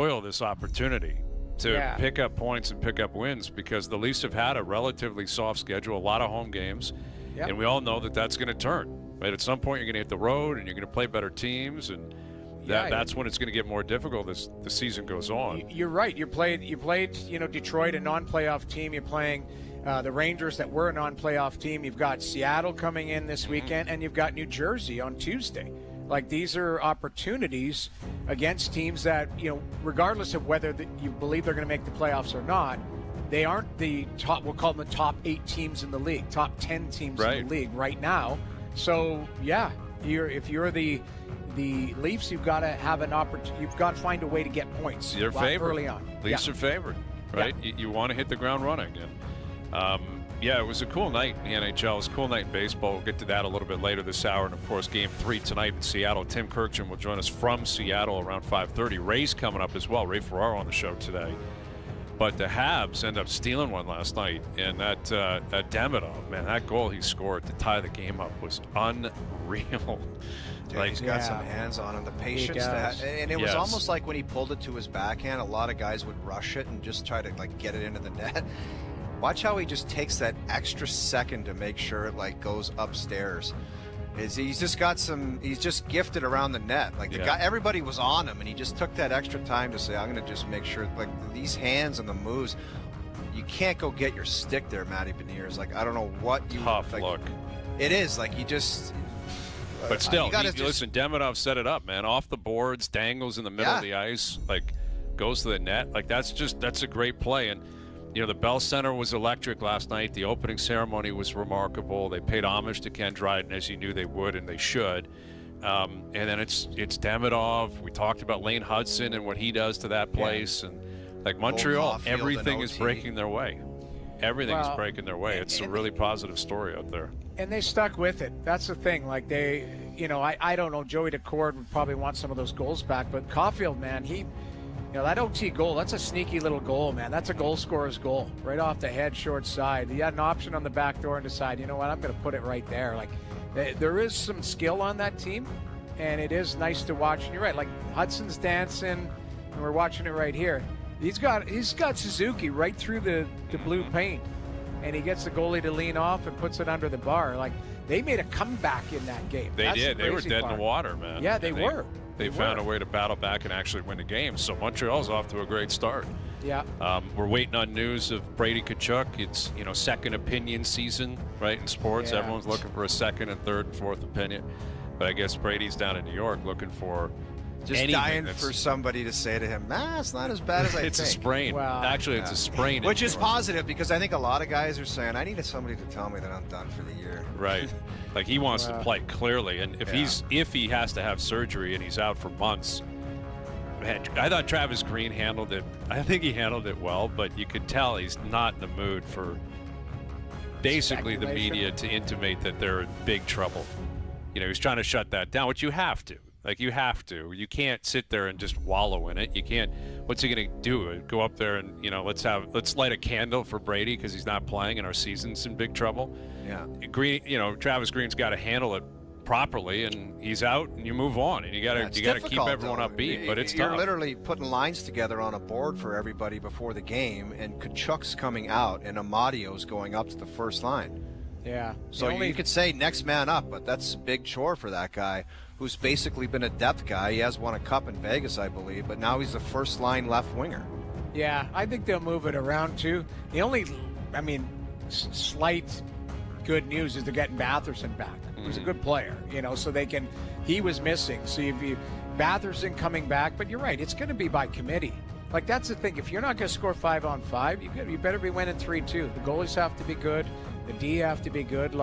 spoil this opportunity to pick up points and pick up wins, because the Leafs have had a relatively soft schedule, a lot of home games, and we all know that that's going to turn. Right? At some point, you're going to hit the road, and you're going to play better teams, and that's when it's going to get more difficult as the season goes on. You're right. You played, Detroit, a non-playoff team. You're playing the Rangers, that were a non-playoff team. You've got Seattle coming in this weekend, and you've got New Jersey on Tuesday. Like, these are opportunities against teams that, regardless of whether you believe they're going to make the playoffs or not, they aren't the top, we'll call them the top 8 teams in the league, top 10 teams in the league right now. So, if you're the Leafs, you've got to have an opportunity. You've got to find a way to get points. You're favored early on. Leafs are favored, right? You want to hit the ground running. And, it was a cool night in the NHL. It was a cool night in baseball. We'll get to that a little bit later this hour. And, of course, Game 3 tonight in Seattle. Tim Kirkjian will join us from Seattle around 5:30. Ray's coming up as well. Ray Ferraro on the show today. But the Habs end up stealing one last night. And that Demidov, man, that goal he scored to tie the game up was unreal. Dude, he's got some hands on him. The patience and it was almost like when he pulled it to his backhand, a lot of guys would rush it and just try to get it into the net. Watch how he just takes that extra second to make sure it goes upstairs. He's just gifted around the net. Like, the guy, everybody was on him, and he just took that extra time to say, I'm going to just make sure, these hands and the moves. You can't go get your stick there, Matty Beniers. I don't know what you... Tough look. It is. You just... But still, listen, Demidov set it up, man. Off the boards, dangles in the middle of the ice, goes to the net. That's a great play. And, the Bell Center was electric last night. The opening ceremony was remarkable. They paid homage to Ken Dryden, as you knew they would, and they should. And then it's Demidov. We talked about Lane Hudson and what he does to that place. And, Montreal, everything is breaking their way. Everything is breaking their way. It's a really positive story out there. And they stuck with it. That's the thing. I don't know, Joey Decord would probably want some of those goals back, but Caulfield, man, that OT goal, that's a sneaky little goal, man. That's a goal scorer's goal. Right off the head, short side. He had an option on the back door and decided, you know what, I'm going to put it right there. There is some skill on that team, and it is nice to watch. And you're right, Hudson's dancing, and we're watching it right here. He's got Suzuki right through the blue paint, and he gets the goalie to lean off and puts it under the bar. They made a comeback in that game. They did. They were dead in the water, man. Yeah, they were. They found a way to battle back and actually win the game. So Montreal's off to a great start. Yeah. We're waiting on news of Brady Tkachuk. It's, second opinion season, right, in sports. Yeah. Everyone's looking for a second and third and fourth opinion. But I guess Brady's down in New York looking for just dying for somebody to say to him, it's not as bad as I think. It's a sprain. Well, actually, it's a sprain. Which is positive, because I think a lot of guys are saying, I needed somebody to tell me that I'm done for the year. Right. He wants to play clearly. And if he has to have surgery and he's out for months, man, I thought Travis Green handled it. I think he handled it well, but you could tell he's not in the mood for basically the media to intimate that they're in big trouble. He's trying to shut that down, which you have to. You have to. You can't sit there and just wallow in it. You can't. What's he going to do? Go up there and, let's light a candle for Brady because he's not playing and our season's in big trouble. Yeah. Travis Green's got to handle it properly, and he's out, and you move on, and you got to keep everyone upbeat. But it's You're tough. literally putting lines together on a board for everybody before the game, and Tkachuk's coming out, and Amadio's going up to the first line. Yeah. So you could say next man up, but that's a big chore for that guy, who's basically been a depth guy. He has won a cup in Vegas, I believe, but now he's the first-line left winger. Yeah, I think they'll move it around, too. The only, slight good news is they're getting Batherson back. He's a good player, so they can – he was missing. So Batherson coming back, but you're right, it's going to be by committee. That's the thing. If you're not going to score 5-on-5, you better be winning 3-2. The goalies have to be good. The D have to be good.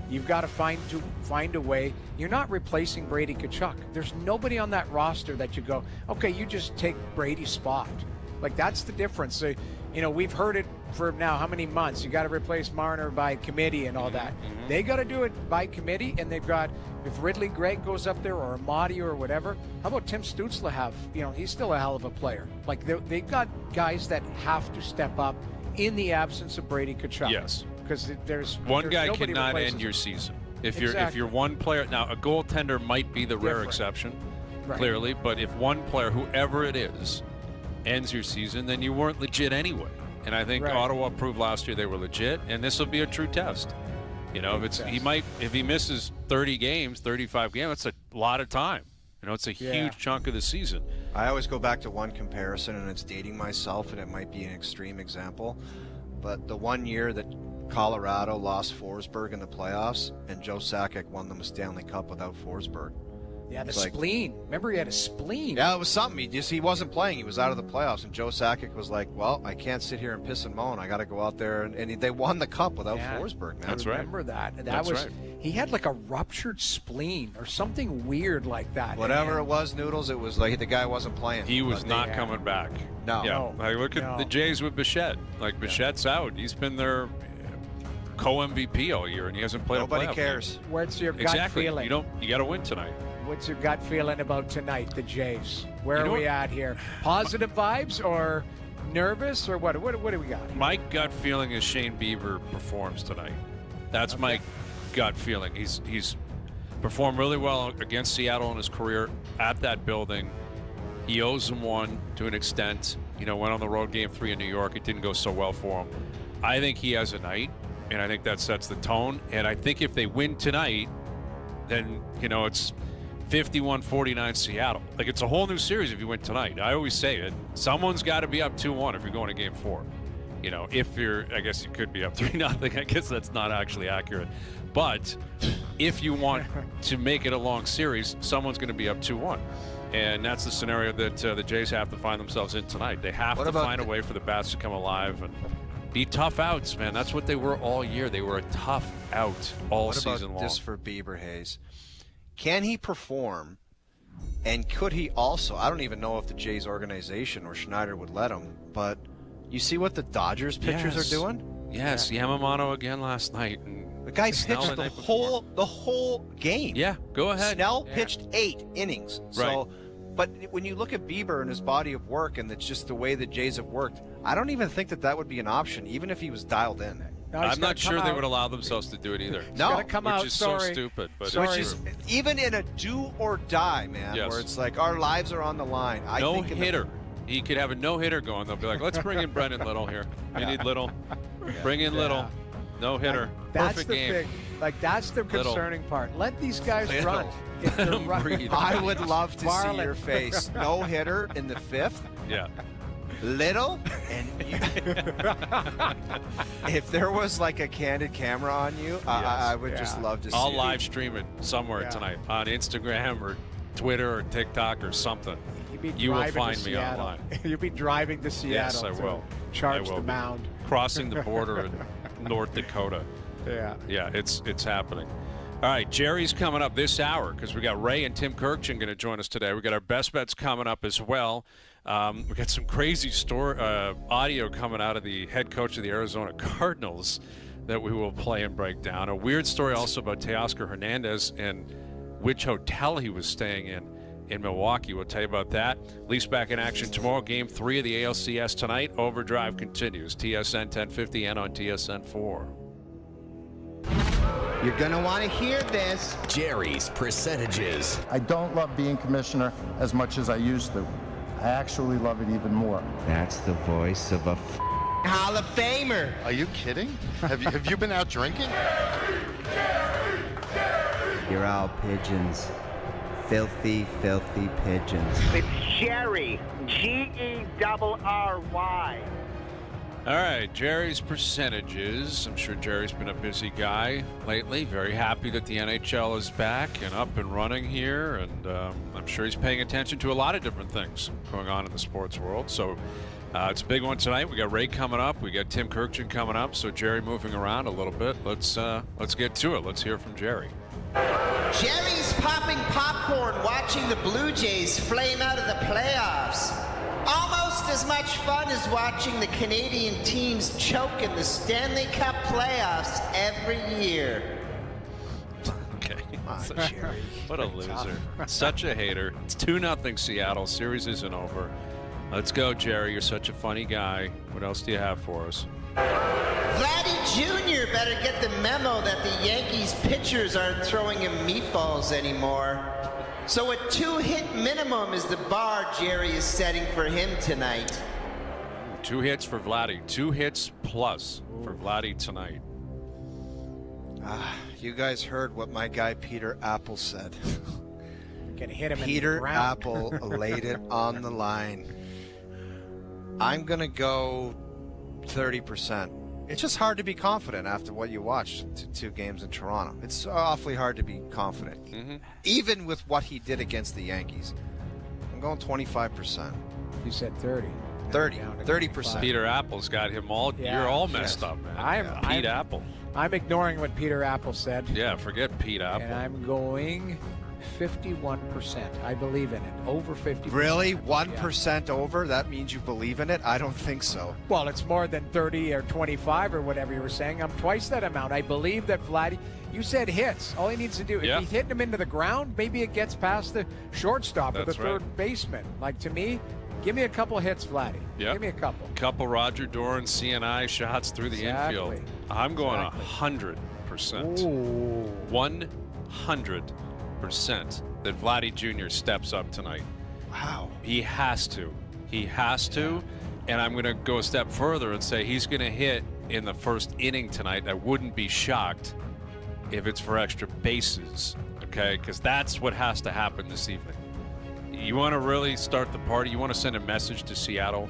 You've got to find a way. You're not replacing Brady Tkachuk. There's nobody on that roster that you go, okay, you just take Brady's spot. That's the difference. So, we've heard it for now how many months? You got to replace Marner by committee and all that. They got to do it by committee, and they've got, if Ridley Gregg goes up there or Amadi or whatever, how about Tim Stützle have, he's still a hell of a player. They've got guys that have to step up in the absence of Brady Tkachuk. Yes. Because there's one guy cannot end your season. If you're one player, now a goaltender might be the rare exception, clearly, but if one player, whoever it is, ends your season, then you weren't legit anyway. And I think Ottawa proved last year they were legit, and this will be a true test. You know, if he misses 30 games, 35 games, that's a lot of time. You know, it's a huge chunk of the season. I always go back to one comparison, and it's dating myself, and it might be an extreme example, but the one year that Colorado lost Forsberg in the playoffs, and Joe Sakic won them a Stanley Cup without Forsberg. Yeah, the spleen. Remember, he had a spleen. Yeah, it was something. He wasn't playing. He was out of the playoffs, and Joe Sakic was like, "Well, I can't sit here and piss and moan. I got to go out there." And they won the cup without Forsberg. Man. That's I remember that. That was. He had like a ruptured spleen or something weird like that. Whatever it was, Noodles. It was like the guy wasn't playing. He was not coming back. No. Yeah. Like, look at the Jays with Bichette. Like Bichette's out. He's been their co-MVP all year, and he hasn't played. Nobody cares. What's your gut feeling? You got to win tonight. What's your gut feeling about tonight, the Jays? Where are we at here? Positive vibes or nervous or what? What do we got? My gut feeling is Shane Bieber performs tonight. That's my gut feeling. He's performed really well against Seattle in his career at that building. He owes them one to an extent. You know, went on the road game 3 in New York. It didn't go so well for him. I think he has a night, and I think that sets the tone. And I think if they win tonight, then, you know, it's 51-49 Seattle. Like, it's a whole new series if you win tonight. I always say it. Someone's got to be up 2-1 if you're going to Game 4. You know, I guess you could be up 3-0. I guess that's not actually accurate. But if you want to make it a long series, someone's going to be up 2-1. And that's the scenario that the Jays have to find themselves in tonight. They have to find a way for the bats to come alive and be tough outs, man. That's what they were all year. They were a tough out all season long. What about this for Bieber, Hayes? Can he perform, and could he also, I don't even know if the Jays organization or Schneider would let him, but you see what the Dodgers pitchers are doing? Yes, Yamamoto again last night. And the guy pitched the whole game. Yeah, go ahead. Snell pitched 8 innings. So, but when you look at Bieber and his body of work, and it's just the way the Jays have worked, I don't even think that would be an option, even if he was dialed in. No, I'm not sure they would allow themselves to do it either. No, which is so stupid. But which is even in a do or die, man, where it's like our lives are on the line. No hitter. He could have a no-hitter going. They'll be like, let's bring in Brendan Little here. We need Little. Bring in Little. No hitter. Perfect game. Thing. Like, that's the concerning part. Let these guys run. I would love to see your face. No hitter in the 5th. Yeah. Little, and if there was like a candid camera on you, I would just love to see I'll live stream it somewhere tonight on Instagram or Twitter or TikTok or something. You will find me online. You'll be driving to Seattle. Yes, I will. Charge the mound. Crossing the border in North Dakota. Yeah, it's happening. All right, Jerry's coming up this hour because we got Ray and Tim Kirkchin going to join us today. We got our best bets coming up as well. We got some crazy audio coming out of the head coach of the Arizona Cardinals that we will play and break down. A weird story also about Teoscar Hernandez and which hotel he was staying in Milwaukee. We'll tell you about that. Leafs back in action tomorrow. Game 3 of the ALCS tonight. Overdrive continues. TSN 1050 and on TSN 4. You're going to want to hear this. Jerry's percentages. I don't love being commissioner as much as I used to. I actually love it even more. That's the voice of a Hall of Famer. Are you kidding? Have you been out drinking? You're all pigeons. Filthy, filthy pigeons. It's Jerry. Gerry. All right, Jerry's percentages. I'm sure Jerry's been a busy guy lately. Very happy that the NHL is back and up and running here, and I'm sure he's paying attention to a lot of different things going on in the sports world. So it's a big one tonight. We got Ray coming up. We got Tim Kirkchin coming up. So Jerry moving around a little bit. Let's get to it. Let's hear from Jerry. Jerry's popping popcorn watching the Blue Jays flame out of the playoffs. Almost as much fun as watching the Canadian teams choke in the Stanley Cup playoffs every year. Okay. What a loser. Such a hater. It's 2-0 Seattle. Series isn't over. Let's go, Jerry. You're such a funny guy. What else do you have for us? Vladdy Jr. better get the memo that the Yankees pitchers aren't throwing him meatballs anymore. So a 2-hit minimum is the bar Jerry is setting for him tonight. 2 hits for Vladdy. 2 hits plus for Vladdy tonight. You guys heard what my guy Peter Apple said. Gonna hit him Peter in the ground. Apple laid it on the line. I'm going to go 30%. It's just hard to be confident after what you watched 2 games in Toronto. It's awfully hard to be confident. Even with what he did against the Yankees. I'm going 25%. You said 30. 30%. Peter Apple's got him all. Yeah. You're all messed up, man. Pete Apple. I'm ignoring what Peter Apple said. Yeah, forget Pete Apple. And I'm going 51%. I believe in it. Over 50%. Really? 1% over? That means you believe in it? I don't think so. Well, it's more than 30 or 25 or whatever you were saying. I'm twice that amount. I believe that Vladdy, you said hits. All he needs to do, if he's hitting him into the ground, maybe it gets past the shortstop or the third baseman. Like, to me, give me a couple hits, Vladdy. Give me a couple. Couple Roger Doran CNI shots through the infield. I'm going 100%. 100% that Vladdy Jr. steps up tonight. Wow. He has to. He has to. And I'm going to go a step further and say he's going to hit in the first inning tonight. I wouldn't be shocked if it's for extra bases, okay? Because that's what has to happen this evening. You want to really start the party, you want to send a message to Seattle,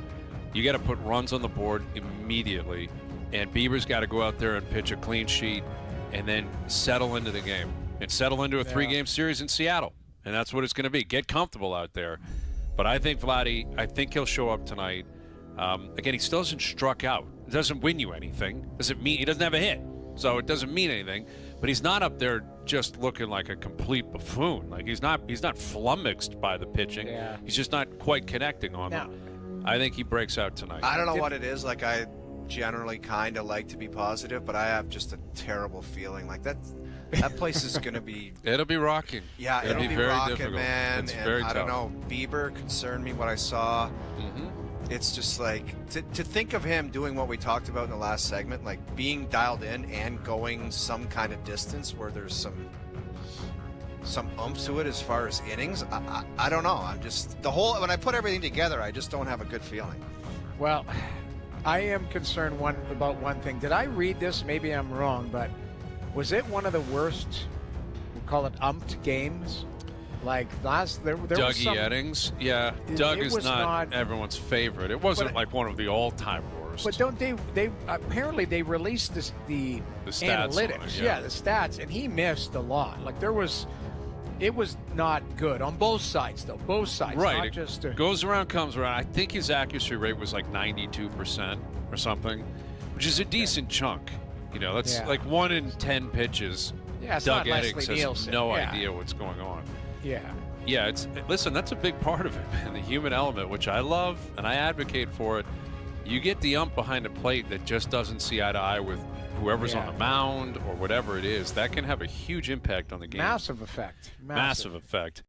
you got to put runs on the board immediately. And Bieber's got to go out there and pitch a clean sheet and then settle into the game and settle into a 3-game series in Seattle. And that's what it's going to be. Get comfortable out there. But I think Vladdy, I think he'll show up tonight. Again, he still hasn't struck out. It doesn't win you anything. Doesn't mean he doesn't have a hit. So it doesn't mean anything. But he's not up there just looking like a complete buffoon. Like he's not flummoxed by the pitching. Yeah. He's just not quite connecting on them. I think he breaks out tonight. I don't know what it is. Like, I generally kind of like to be positive, but I have just a terrible feeling. Like that place is going to be... It'll be rocking. Yeah, it'll be very rocking, difficult. man. It's and very I tough. don't know. Bieber concerned me what I saw. It's just like to think of him doing what we talked about in the last segment, like being dialed in and going some kind of distance where there's some oomph to it as far as innings. I don't know. I'm just when I put everything together, I just don't have a good feeling. Well, I am concerned about one thing. Did I read this? Maybe I'm wrong, but was it one of the worst, we'll call it umped games? Like there was Dougie Eddings, Doug is not everyone's favorite. It wasn't like one of the all-time worst. But don't they apparently they released the stats analytics, on it, the stats, and he missed a lot. Like it was not good on both sides, though. Both sides, right? Not just goes around, comes around. I think his accuracy rate was like 92% or something, which is a decent chunk. You know, that's like 1 in 10 pitches. Yeah, it's Doug not Eddings Leslie has Nielsen. no idea what's going on. Yeah, listen, that's a big part of it, man. The human element, which I love and I advocate for it. You get the ump behind a plate that just doesn't see eye to eye with whoever's on the mound or whatever it is. That can have a huge impact on the game. Massive effect. Massive effect.